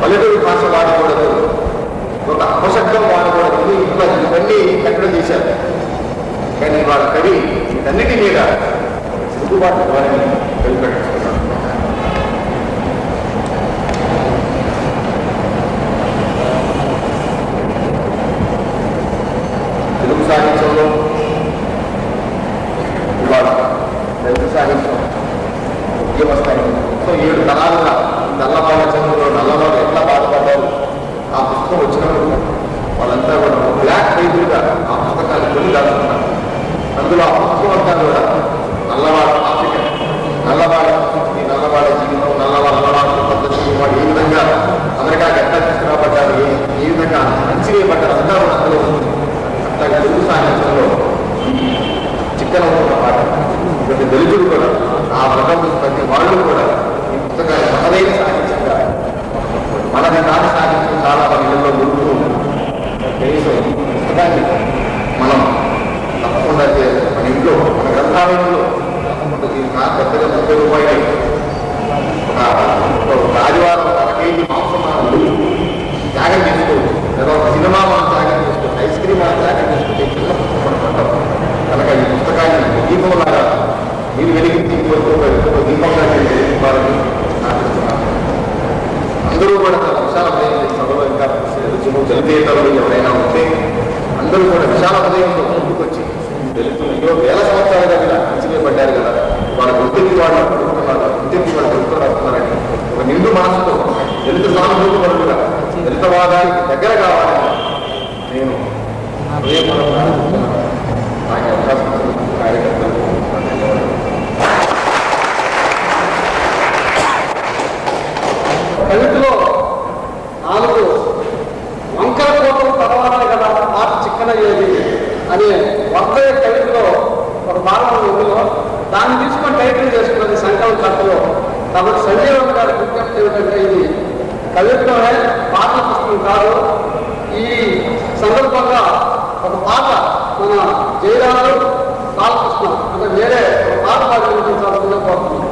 పల్లెటూరు భాష వాడకూడదు, ఒక అపశబ్దం వాడకూడదు, ఇవన్నీ కట్టడి చేశారు. కానీ వాళ్ళ కవి వీటన్నిటి మీద సిగ్గుబాటు వారిని వెలుపెట్టుకున్నారు. తెలుగు సాహిత్యంలో ఇవాళ తెలుగు సాహిత్యం ఉద్యమ స్థాయి 7 తరాలుగా నల్లబాల చంద్రులు నల్లబాలు ఎట్లా బాధపడ్డారు. ఆ పుస్తకం వచ్చినప్పుడు వాళ్ళంతా కూడా బ్లాక్ బైబుల్గా ఆ పుస్తకాలు కొని దాచుకున్నారు. అందులో ఆ పుస్తకం అంతా కూడా నల్లవాడ ఆఫ్రికన్, నల్లవాడ సంస్కృతి, నల్లవాడ జీవితం, నల్లవాడ పద్ధతి, వాడు ఏ విధంగా అమెరికాకి ఎట్లా తీసుకురాబడ్డారు, ఏ విధంగా మంచివేయబడ్డారు అంతా కూడా అందులో ఉంటుంది. అట్లాగే తెలుగు సాహిత్యంలో చిక్కన ఉన్న పాట ప్రతి దళితుడు కూడా, ఆ మతం ప్రతి వాళ్ళు కూడా ఈ పుస్తకాన్ని మనదైన సాహిత్యంగా, మనది కాని సాహిత్యం చాలా మన ఇళ్ళలో దొరుకుతూ ఉంటుంది. కనీసం ఈ పుస్తకాన్ని మనం తప్పకుండా మన ఇంట్లో, మన గ్రంథాలయంలో తప్పకుండా దీనికి పెద్దగా 30 రూపాయలు ఒక ఆదివారం 1 కేజీ మాంసం మనం త్యాగం చేసుకోవచ్చు, లేదా ఒక సినిమా మనం త్యాగం చేసుకోవచ్చు, ఐస్ క్రీమ్ మనం త్యాగం చేసుకుంటే చిన్న పుస్తకం పడతాం. కనుక ఈ పుస్తకాన్ని దీపంలాగా మీరు వెలిగించి దీపంగా వారిని ఆశిస్తున్నాను. అందరూ కూడా తన విశాల హృదయం సభలో ఇంకా రుచులు జలతీతలు ఎవరైనా ఉంటే అందరూ కూడా విశాల హృదయంతో ముందుకొచ్చి దళితులు ఎన్నో వేల సంవత్సరాలుగా ఇలా మంచివేయబడ్డారు కదా, వాళ్ళ వృత్తికి వాళ్ళు పడుతున్నారు, వృత్తికి వాళ్ళు పడుతున్నారని ఒక నిండు మనసుతో దళిత సానుభూతి పరులుగా దళితవాదానికి దగ్గర కావాలని నేను నాకు అవకాశం కార్యకర్తలు దళితులో 4 వంకర కోటలు తర్వాత కదా పాట చిక్కనయ్యేది అనే వర్తయ్య కవితలో ఒక భాగం ఉందో దాన్ని తీసుకొని టైటిల్ చేసుకున్నది సంకలన కథలో. కాబట్టి సంజీవన్ గారి విజ్ఞప్తి ఏమిటంటే ఇది కవిత్వమే, పాటల పుస్తకం కాదు. ఈ సందర్భంగా ఒక పాట మన జయరాజు బాలకృష్ణ అంటే వేరే ఒక పాట పాట వినిపించాల్సిందే కోరుతున్నాం.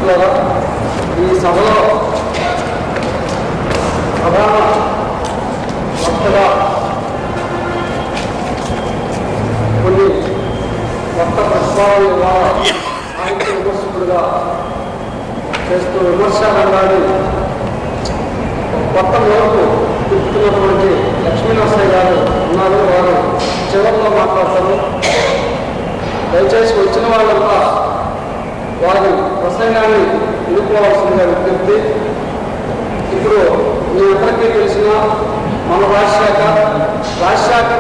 మిత్రులారా, ఈ సభలో ప్రధాన వక్తగా కొన్ని కొత్త ప్రతిపాదనల ద్వారా సాహిత్య విమర్శకుడుగా చేస్తూ విమర్శా రంగాన్ని కొత్త మేరకు తిప్పుతున్నటువంటి లక్ష్మీనరసయ్య గారు ఉన్నారు. వారు చివరిలో మాట్లాడతారు. దయచేసి వచ్చిన వాళ్ళంతా వారి ప్రసంగాన్ని ఎన్నుకోవాల్సిందిగా విజ్ఞప్తి. ఇప్పుడు మీ అందరికీ తెలిసిన మన రాజశేఖర్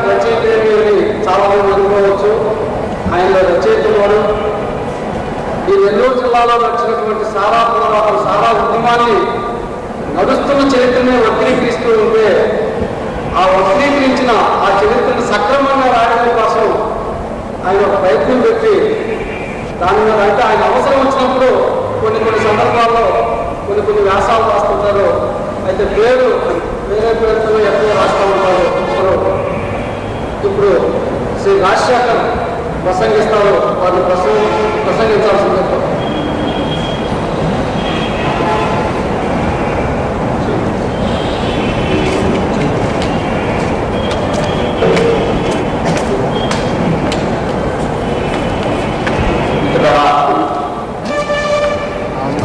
రచయిత అని చాలామంది అనుకోవచ్చు. ఆయన రచయితలు వారు ఈ నెల్లూరు జిల్లాలో నడిచినటువంటి సారా పోరాటం, సారా ఉద్యమాన్ని నడుస్తున్న చరిత్రనే వక్రీకరిస్తూ ఉంటే ఆ వక్రీకరించిన ఆ చరిత్రను సక్రమంగా రాయడం కోసం ఆయన ఒక ప్రయత్నం పెట్టి దాని మీద అంటే ఆయన అవసరం వచ్చినప్పుడు కొన్ని సందర్భాల్లో కొన్ని వ్యాసాలు రాస్తుంటారు. అయితే వేరే పేరుతో ఎక్కువ రాస్తూ ఉంటారు. ఇప్పుడు శ్రీ రాజశేఖర్ ప్రసంగిస్తారు. వారిని ప్రసంగించాల్సిందే.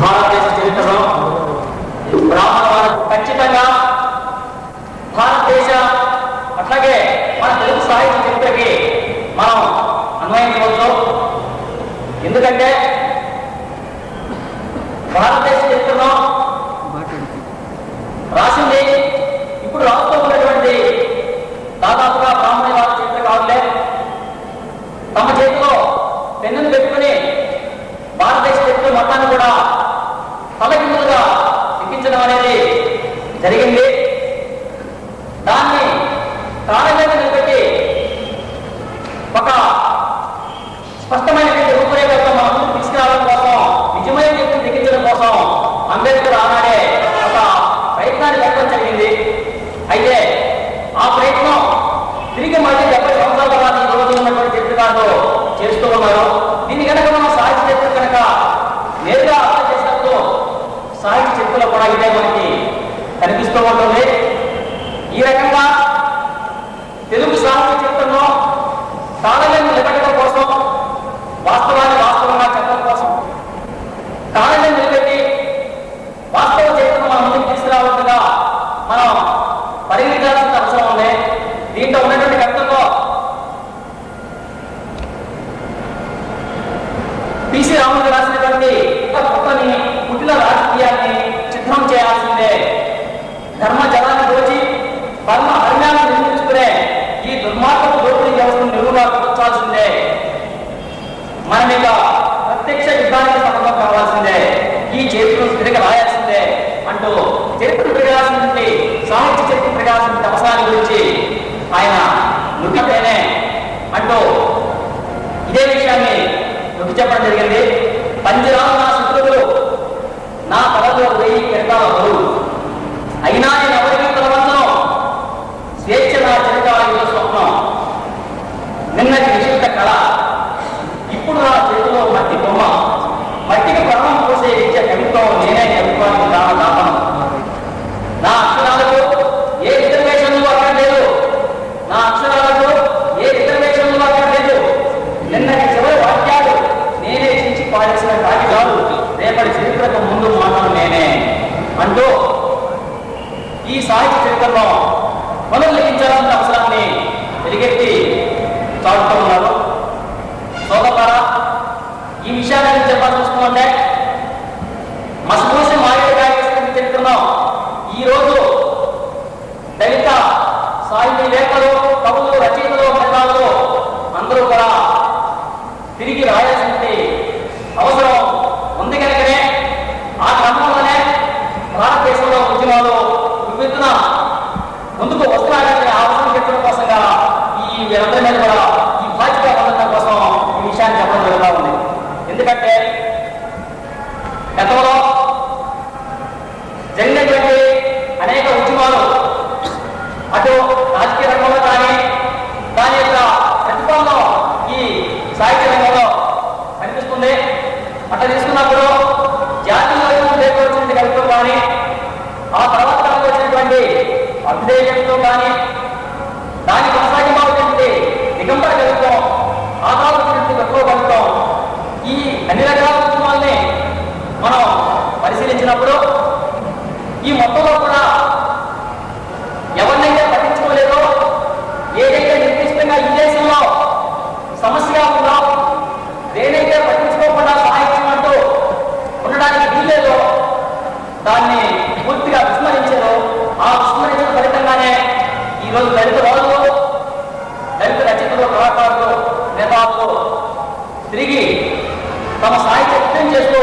భారతదేశ చరిత్రలో బ్రాహ్మణవాదం ఖచ్చితంగా భారతదేశ అట్లాగే మన తెలుగు సాహిత్య చరిత్రకి మనం అన్వయించవచ్చు. ఎందుకంటే భారతదేశ చరిత్రలో రాసింది ఇప్పుడు రాస్తూ ఉన్నటువంటి దాదాపుగా బ్రాహ్మణవాద చరిత్రకారులే తమ చేతిలో పెన్నును పెట్టుకుని భారతదేశ చరిత్ర మొత్తాన్ని కూడా తలకిందులుగా ఎక్కించడం అనేది జరిగింది. దాన్ని కారణంగా నిలబెట్టి ఒక స్పష్టమైనటువంటి రూపురేఖలతో మనం ముందుకు తీసుకురావడం కోసం, నిజమైన చరిత్రను ఎక్కించడం కోసం అంబేద్కర్ ఆనాడే ఒక ప్రయత్నాన్ని పెట్టడం జరిగింది. అయితే ఆ ప్రయత్నం తిరిగి మళ్ళీ 70 సంవత్సరాల తర్వాత ఈ రోజు ఉన్నటువంటి చరిత్రకారులు చేస్తూ ఉన్నారు. దీన్ని కనుక మనం సాహిత్య చరిత్ర కనుక నేరుగా అర్థం చేసినప్పుడు సాహిత్య చరిత్రలో కూడా ఇదే మనకి కనిపిస్తూ ఉంటుంది. ఈ రకంగా తెలుగు సాహిత్య చరిత్రలో కారణాలను నిలబెట్టడం కోసం, వాస్తవాన్ని వాస్తవంగా చెప్పడం కోసం, కారణాలను నిలబెట్టి వాస్తవ చరిత్రను మనం ముందుకు తీసుకురావాల్సిందిగా మనం పరిగణించాల్సిన అవసరం ఉంది. దీంట్లో ఉన్నటువంటి కథల్లో పిసి రాముడు రాసినటువంటి కొత్తని పుట్టిన రాజకీయాన్ని చిత్రం చేయాల్సిందే. ధర్మ జలాన్ని దోచి హర్మ్యాలను నిర్మించుకునే ఈ దుర్మార్గపు దోపిడీ వ్యవస్థను నిలువుగా కూర్చాల్సిందే. మనం ఇక ప్రత్యక్ష యుద్ధానికి సంబంధం కావాల్సిందే. ఈ చరిత్రను తిరిగి రాయాల్సిందే అంటూ చరిత్ర తిరగాల్సినటువంటి సాహిత్య చరిత్ర తిరగాల్సిన అవసరాన్ని గురించి ఆయన నొక్కితేనే అంటూ ఇదే విషయాన్ని నొక్కి చెప్పడం జరిగింది. పంజరాలు నా శత్రువులు, నా తలలో 1000 కిరటాల బరువు, అయినా నేను ఎవరికి తలవంతను, స్వేచ్ఛ నా చరిత్ర స్వప్నం, నిన్నటి విశిష్ట కళ, ఇప్పుడు నా చేతిలో మట్టి బొమ్మ, మట్టికి ప్రాణం పోసే విద్య కవిత్వం, నేనే కవిత్వానికి దాపనం. నా అక్షరాలకు ఏ రిజర్వేషన్లు అక్కర్లేదు, నా అక్షరాలకు ఏ రిజర్వేషన్లు అక్కర్లేదు, నిన్నటి చివరి వాక్యాలు నేనే చించి పాడేసిన కాగితాలు, రేపటి చరిత్రకు ముందు మాటలు నేనే అంటూ ఈ సాహిత్య చరిత్రలో పునర్లిఖించాల్సిన అవసరాన్ని వెలిగెత్తి చాటుతూ ఉన్నారు. సోదరులారా, ఈ విషయాన్ని చెప్పాల్సి వస్తుందంటే మసిపూసి మారేడుగా చరిత్రలో ఈరోజు దళిత సాహితీవేత్తలు, కవులు, రచయితలు, మేధావులు అందరూ కూడా తిరిగి రాయాల్సిన అవసరం ఉంది కనుకనే ఆ క్రమంలోనే భారతదేశంలో ఉద్యమాలు వివిధ ముందుకు వస్తున్నాయని ఆ అవసరం చెప్పడం కోసంగా ఈ వీరందరి మీద కూడా ఈ బాధ్యత పొందడం కోసం ఈ విషయాన్ని చెప్పడం జరుగుతూ ఉంది. ఎందుకంటే గతంలో జరిగినటువంటి అనేక ఉద్యమాలు అటు రాజకీయ రంగంలో కానీ దాని యొక్క ప్రతిఫలంలో ఈ సాహిత్య రంగంలో కనిపిస్తుంది. అట్లా తీసుకున్నప్పుడు జాతీయ అభ్యుదయంతో కానీ దాని కొనసాగింపు దిగంబర కవిత్వం, ఆధారపడినటువంటి తక్కువ కవిత్వం, ఈ అన్ని రకాల ఉద్యమాల్ని మనం పరిశీలించినప్పుడు ఈ మొత్తంలో కూడా ఎవరినైతే పట్టించుకోలేదో, ఏదైతే నిర్దిష్టంగా ఈ దేశంలో సమస్యగా ఉందో, దేనైతే పట్టించుకోకుండా సహాయించినట్టు ఉండడానికి వీల్లేదో దాన్ని పూర్తిగా విస్మరించారో, ఆ విస్మరించిన ఫలితంగానే ఈరోజు దళిత వాళ్ళు, దళిత రచయితలు, కళాకారులు, నేతాలు తిరిగి తమ సాహిత్య వ్యక్తం చేస్తూ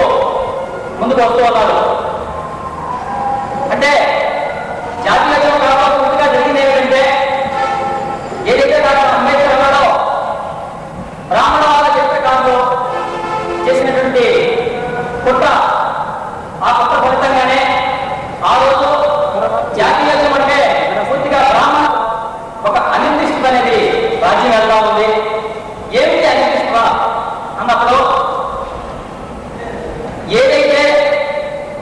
ముందుకు వస్తూ ఉన్నారు. అంటే జాతీయ కాలంలో ముందుగా జరిగింది ఏమిటంటే, ఏదైతే డాక్టర్ అంబేద్కర్ అన్నాడో బ్రాహ్మణ వాళ్ళ చరిత్ర కాలంలో చేసినటువంటి కుట్ర, ఆ కుట్ర ఫలితంగానే ఆ రోజు జాతీయత్వం అంటే పూర్తిగా బ్రాహ్మణ ఒక అనిర్దిష్టత అనేది రాజ్యం వెళ్తా ఉంది. ఏమిటి అనిర్దిష్టత అన్నప్పుడు, ఏదైతే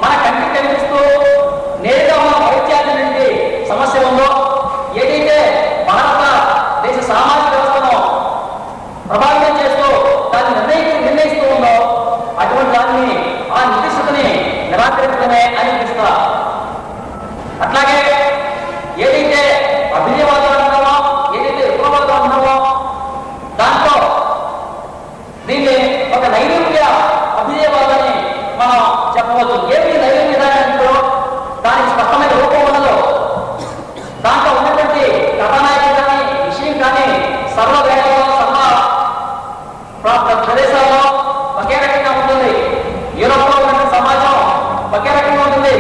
మన కంటికి కనిపిస్తూ నేరుగా మన వైద్యాల నుండి సమస్య ఉందో, ఏదైతే భారతదేశ సామాజిక వ్యవస్థను ప్రభావితం చేస్తూ దాన్ని నిర్ణయిస్తూ ఉందో, అటువంటి దాన్ని ఆ నిర్దిష్టతని నిరాకరించడమే అనిర్దిష్టత. అట్లాగే ఏదైతే అభినయవాదం అంటున్నామో, ఏదైతే విప్లవాదం అంటున్నామో, దాంట్లో దీన్ని ఒక నైరూప్య అభినయవాదాన్ని మనం చెప్పవచ్చు. ఏమి నైరూప్య విధానంలో దానికి స్పష్టమైన రూపం ఉండదు. దాంట్లో ఉన్నటువంటి కథానాయకులు కానీ, విషయం కానీ సర్వ వేళల్లో, సర్వ ప్రదేశాల్లో ఒకే రకంగా ఉంటుంది. యూరోప్లో ఉన్నటువంటి సమాజం ఒకే రకంగా ఉంటుంది.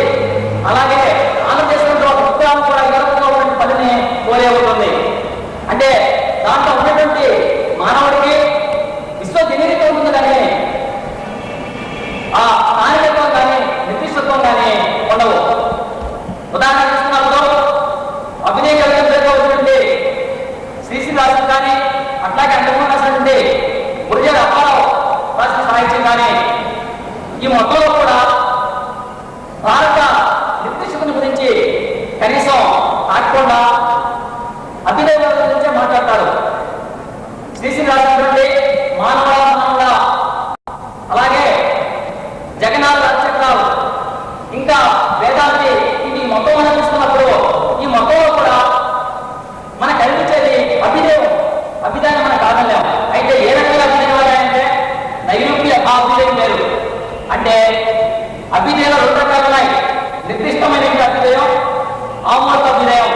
అలాగే ఆంధ్రదేశంలో ఉత్తరాలు కూడా యూరోప్లో ఉన్న పనిని కోరే ఉంటుంది. అంటే దాంట్లో ఉన్నటువంటి మానవుడికి విశ్వజనీయత ఉంటుంది, కానీ ఆ స్థానికత్వం కానీ నిర్దిష్టత్వం కానీ ఉండవు. ఉదాహరణ తీసుకున్నప్పుడు అభినయ కవిత్వం వచ్చినటువంటి శ్రీశ్రీ రాసిన కానీ, అట్లాగే అంతకుముందు రాసినటువంటి గురుజాల అప్పారావు రాసిన సాహిత్యం కానీ, ఈ మొత్తంలో కూడా భారత నిర్దిష్టతను గురించి కనీసం కాకుండా అభినయ గురించే మాట్లాడతారు. శ్రీశ్రీ రాసినటువంటి మానవ, అలాగే జగన్నాథ్ రాజచక్రాలు, ఇంకా వేదాంతి, ఇది మొత్తం మనం చూస్తున్నప్పుడు ఈ మొత్తంలో కూడా మనకు కనిపించేది అభినయం. అభినయం మనకు కాదలేం. అయితే ఏ రకంగా అభినయం అంటే నైరూప్య అభినయం వేరు. అంటే అభినయంలో రెండు రకాలు ఉన్నాయి. నిర్దిష్టమైన అభినయం, ఆమూర్త అభినయం.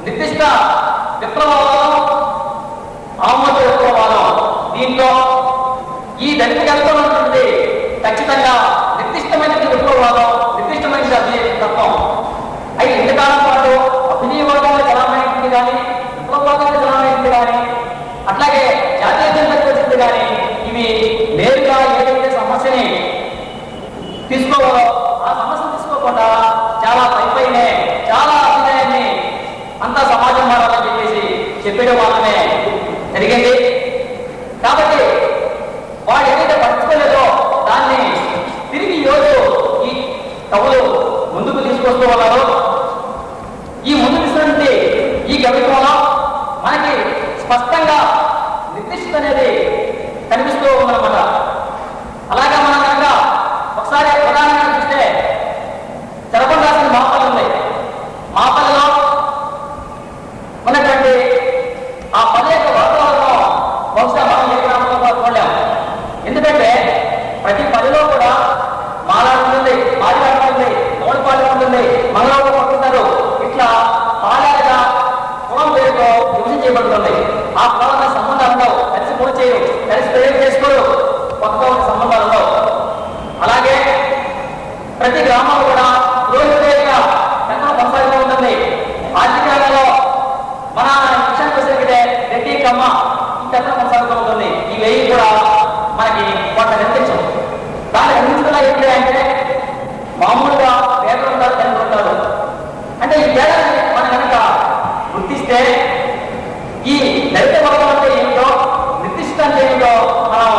నిర్దిష్ట విప్లవాదం, ఆమూర్త విప్లవాదం. దీంట్లో ఈ దళిత కవిత్వం ఉంటుంది ఖచ్చితంగా నిర్దిష్టమైన విప్లవాదం, నిర్దిష్టమైన తత్వం. అయితే ఇంతకాలం పాటు అభినయవాదంలో చలామైంది కానీ, విప్లవాదంలో చలామైంది కానీ, అట్లాగే జాతీయ జనతకు వచ్చింది కానీ, ఇవి నేరుగా ఏదైతే సమస్యని తీసుకోవాలో ఆ సమస్యను తీసుకోకుండా చాలా పైపైనే చాలా అభినయాన్ని అంతా సమాజం మారాలని చెప్పేసి చెప్పడం మాత్రమే జరిగింది. కాబట్టి వాడు ఏదైతే పట్టించుకోలేదో దాన్ని తిరిగి ఈరోజు ఈ కవులు ముందుకు తీసుకొస్తూ ఉన్నారు. ఈ ముందు తీసుకున్నటువంటి ఈ కవిత్వంలో మనకి స్పష్టంగా నిర్దిష్టత అనేది కనిపిస్తూ ఉందన్నమాట. అలాగే మనం కనుక ఒకసారి ప్రధానంగా చూస్తే చెరపం రాసిన మాపల్లి ఉంది. మాపల్లిలో ఉన్నటువంటి ఆ పని యొక్క వాతావరణం బహుశా మనం ఏ గ్రామంలో చూడలేము. ఎందుకంటే ప్రతి పనిలో కూడా మాలాడు ఉంటుంది, మాదిరాడు ఉంటుంది, తోడుపాడు ఉంటుంది, మంగళవారం పడుతుంటారు. ఇట్లా పాలాలుగా కులం పేరుతో విభజన చేయబడుతుంది. ఆ కులంలో సంబంధాలు ఉండవు, కలిసి ఫోన్ చేయరు, కలిసి ప్రయోగం చేసుకోరు, కొత్త సంబంధాలు ఉండవు. అలాగే ప్రతి గ్రామంలో కూడా రోజుగా కన్నా కొనసాగుతూ ఉంటుంది. ఆర్థిక రంగంలో మన విషయానికి వచ్చేసరికి రెడ్డి కమ్మ ఇంకా కొనసాగుతూ ఉంటుంది. ఇవేవి కూడా మనకి వాటిని నిర్మించం. దాన్ని నిర్మించడం ఏంటి అంటే మామూలుగా పేదలు ఉంటారు, తండ్రి ఉంటారు. అంటే ఈ తేడాన్ని మనం కనుక గుర్తిస్తే ఈ దళిత వర్గం అంటే ఏమిటో, నిర్దిష్ట అంటే ఏమిటో మనం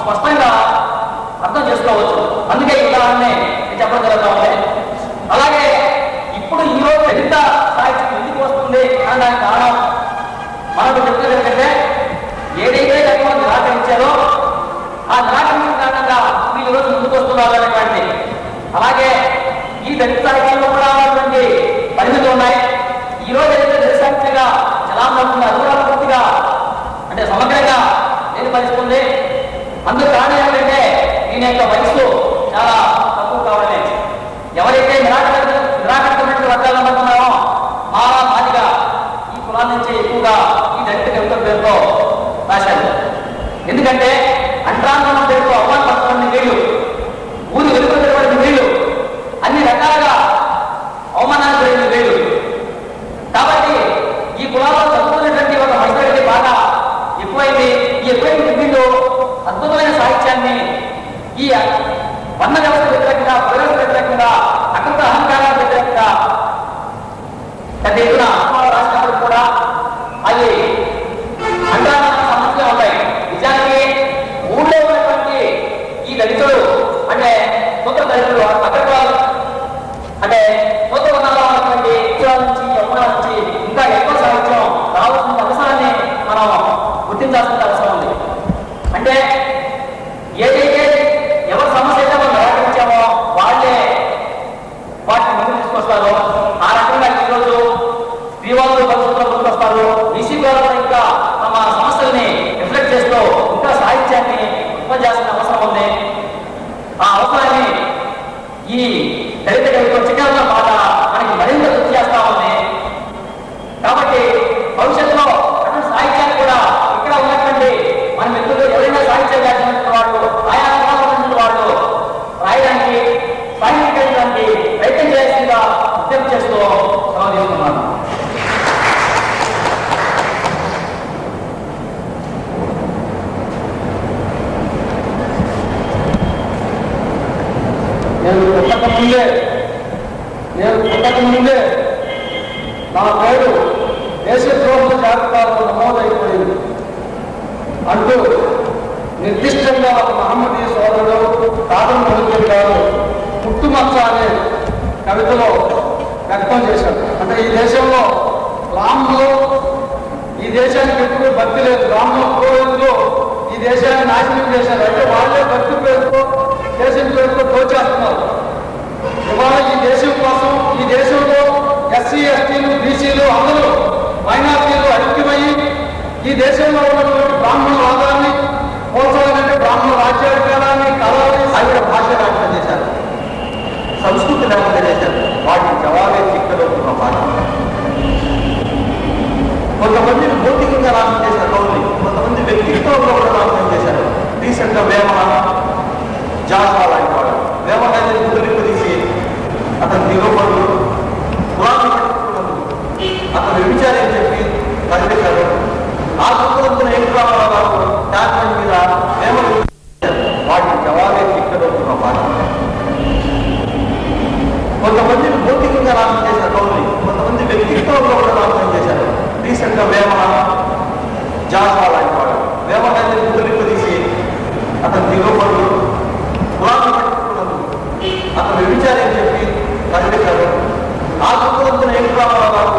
స్పష్టంగా అర్థం చేసుకోవచ్చు. అందుకే ఈ ఉదాహరణ చెప్పడం జరుగుతూ ఉంది. అలాగే ఇప్పుడు ఈరోజు దళిత సాహిత్యం దానికి కారణం మనకు చెప్తున్నది ఏంటంటే ఏదైతే జగన్ నిరాకరించారో ఆ నిరాకరించిన కారణంగా వీళ్ళు రోజు ముందుకు వస్తున్నారు అనేటువంటి. అలాగే ఈ దళిత సాహిత్యంలో కూడా ఉన్నటువంటి పరిమితులు ఉన్నాయి. ఈ రోజు ఏదైతే దళిత సాహిత్యంగా చలామవుతుంది అది కూడా పూర్తిగా అంటే సమగ్రంగా నేను పరిస్థితుంది. అందుకు కారణం ఏంటంటే దీని యొక్క వయసు చాలా తక్కువ కావాలని. ఎవరైతే నిరాకరించినటువంటి వర్గాలు అనుకుంటున్నారో మాదిగా ఈ కులాల నుంచి ఎక్కువగా ఈ దళిత కవిత పేరుతో రాశారు. ఎందుకంటే అంతరాంగం పేరుతో అవమానపరచబడిన వీళ్ళు, ఊరు వెలుపడిన వీళ్ళు, అన్ని రకాలుగా అవమానాలు జరిగిన వీళ్ళు. కాబట్టి ఈ కులాల్లో చదువుకున్నటువంటి ఒక మహిళకి బాగా ఎక్కువైంది. ఈ ఎక్కువైన వీళ్ళు అద్భుతమైన సాహిత్యాన్ని ఈ వర్ణ వ్యవస్థ వ్యతిరేకంగా, ప్రజలకు వ్యతిరేకంగా, అకృత అహంకారాల వ్యతిరేకంగా పెద్ద ఎత్తున రాసినప్పుడు కూడా అది అంతరాంగ సమస్యగా ఉంటాయి. నిజానికి ఊళ్ళో ఉన్నటువంటి ఈ దళితులు అంటే కొత్త దళితులు అగ్రకులాలు అంటే కొత్త వర్ణాల్లో ఉన్నటువంటి కులాల నుంచి యమునాల నుంచి ఇంకా ఎక్కువ సాహిత్యం రావాల్సిన అవసరాన్ని మనం గుర్తించాల్సిన అవసరం ఉంది. అంటే ఏదైతే ఎవరి సమస్య అయితే మనం నిరాకరించామో వాళ్ళే వాటిని ముందు తీసుకొస్తారు. ఆ రకంగా ఈరోజు స్త్రీవాదులు పరిస్థితుల్లో ముందుకొస్తారు. బీసీ ద్వారా ఇంకా తమ సమస్యల్ని రిఫ్లెక్ట్ చేస్తూ ఇంకా సాహిత్యాన్ని ఉత్పత్తి చేయాల్సిన అవసరం ఉంది. ఆ అవసరాన్ని ఈ దళిత కవిత్వ చిత్రాల బాధ మనకి మరింత గుర్తు చేస్తా ఉంది. కాబట్టి భవిష్యత్తులో అటువంటి సాహిత్యాన్ని కూడా ఇక్కడ ఉన్నటువంటి మన మిత్రులు ఎవరైనా సాహిత్యం రాసినటువంటి వాళ్ళు, ఆయా ఉన్నటువంటి వాళ్ళు రాయడానికి సాహిత్యీకరించడానికి ప్రయత్నం చేయాల్సిందిగా విజ్ఞప్తి చేస్తూ సెలవు తీసుకున్నాను. నేను పుట్టక ముందే నా పేరు దేశద్రోహ జాబితాలో నమోదైపోయింది అంటూ నిర్దిష్టంగా ఒక మహమ్మదీ సోదరుడు కాదం మొదలు గారు పుట్టుమచ్చ అనే కవితలో వ్యక్తం చేశాడు. అంటే ఈ దేశంలో రాములు ఈ దేశానికి ఎప్పుడు భక్తి లేదు. రాములు పురోహితులు ఈ దేశాన్ని నాశనం చేశారు. అంటే వాళ్ళే భక్తి పేరుతో దేశం పేరుతో దోచేస్తున్నారు. ఇవాళ ఈ దేశం కోసం ఈ దేశంలో ఎస్సీ ఎస్టీలు బీసీలు అందరూ మైనార్టీలు ఐక్యమయ్యి ఈ దేశంలో ఉన్నటువంటి బ్రాహ్మణ వాదాన్ని పోల్చాలంటే బ్రాహ్మణ రాజ్యాధికారాన్ని కళాన్ని ఆయన భాష నాటకం చేశారు, సంస్కృతి నాటకం చేశారు. వాటికి జవాబే చిక్కలో ఉన్న భాష. కొంతమందిని భౌతికంగా నాశనం చేశారు కవుల్ని, కొంతమంది వ్యక్తిత్వంలో కూడా నాశనం చేశారు. రీసెంట్గా వేమన జాషా లాంటి వాడు వేమన ముద్రింపు తీసి అతను దిగుబడులు కులాన్ని పట్టుకున్నందుకు అతను వ్యభిచారం చెప్పి కనిపించాడు. ఆ దుఃఖవంతున్న రామారావు గారు ట్యాక్మెంట్ మీద వేమన వాటికి జవాబే చిక్కలో ఉన్న భాష. కొంతమందిని భౌతికంగా నాశనం చేశారు కవుల్ని, కొంతమంది వ్యక్తిత్వంలో కూడా నాశనం చేశారు. రీసెంట్గా వేమన జాషా లాంటి వాడు వేమన ముద్రింపు తీసి అతను దిగుబడులు కులాన్ని పట్టుకున్నందుకు అతను వ్యభిచారం చెప్పి కనిపించాడు. ఆ దుఃఖవంతున్న రామారావు గారు